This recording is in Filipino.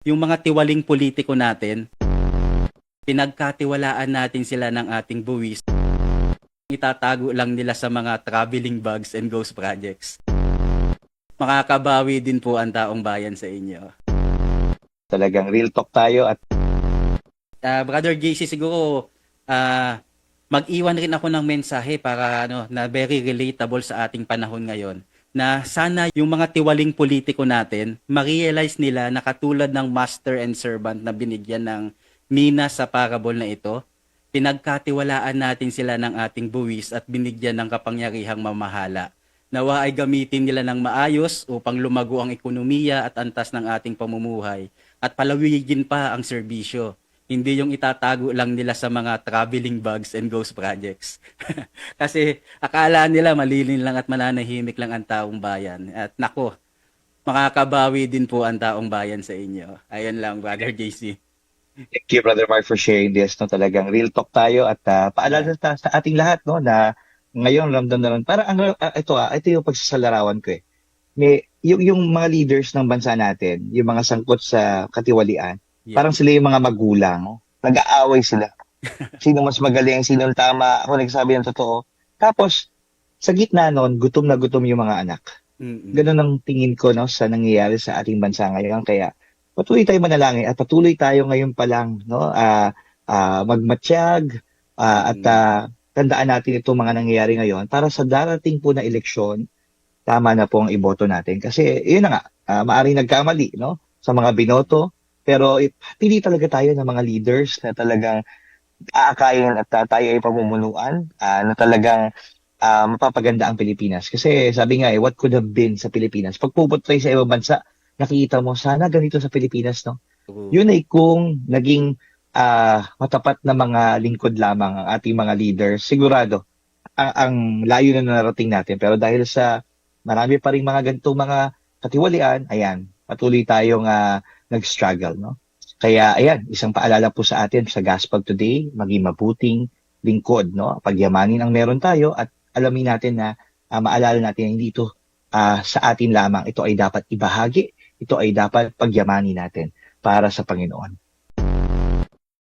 Yung mga tiwaling politiko natin, pinagkatiwalaan natin sila ng ating buwis. Itatago lang nila sa mga traveling bags and ghost projects. Makakabawi din po ang taong bayan sa inyo. Talagang real talk tayo at Brother JC, siguro mag-iwan rin ako ng mensahe para na very relatable sa ating panahon ngayon, na sana yung mga tiwaling politiko natin ma-realize nila na katulad ng master and servant na binigyan ng mina sa parable na ito, pinagkatiwalaan natin sila ng ating buwis at binigyan ng kapangyarihang mamahala. Nawa ay gamitin nila ng maayos upang lumago ang ekonomiya at antas ng ating pamumuhay at palawigin pa ang serbisyo. Hindi yung itatago lang nila sa mga traveling bugs and ghost projects. Kasi akala nila malilin lang at mananahimik lang ang taong bayan. At nako, makakabawi din po ang taong bayan sa inyo. Ayan lang, Brother JC. thank you, Brother Mark, for sharing this. No? Talagang real talk tayo at paalala sa ating lahat no, na ngayon ramdam na rin. Para ito yung pagsasalarawan ko eh. Yung mga leaders ng bansa natin, yung mga sangkot sa katiwalian, Yeah. parang sila yung mga magulang. No? Nag-aaway sila. Sino mas magaling, sino tama, ako nagsabi ng totoo. Tapos, sa gitna nun, gutom na gutom yung mga anak. Mm-mm. Ganun ang tingin ko no, sa nangyayari sa ating bansa ngayon. Kaya patuloy tayo manalangin at patuloy tayo ngayon pa lang no, magmatsyag at tandaan natin itong mga nangyayari ngayon para sa darating po na eleksyon, tama na po ang iboto natin. Kasi yun na nga, maaring nagkamali no, sa mga binoto, pero pili talaga tayo ng mga leaders na talagang aakayin at tayo ay pamumunuan na talagang mapapaganda ang Pilipinas. Kasi sabi nga what could have been sa Pilipinas? Pag pupunta tayo sa ibang bansa, nakikita mo, sana ganito sa Pilipinas, no? Yun ay kung naging matapat na mga lingkod lamang ang ating mga leaders, sigurado, ang layo na narating natin. Pero dahil sa marami pa rin mga ganitong mga katiwalian, ayan, patuloy tayong nag-struggle, no? Kaya ayan, isang paalala po sa atin sa Gospel today, maging mabuting lingkod, no? Pagyamanin ang meron tayo at alamin natin na maalala natin na hindi ito sa atin lamang. Ito ay dapat ibahagi, ito ay dapat pagyamanin natin para sa Panginoon.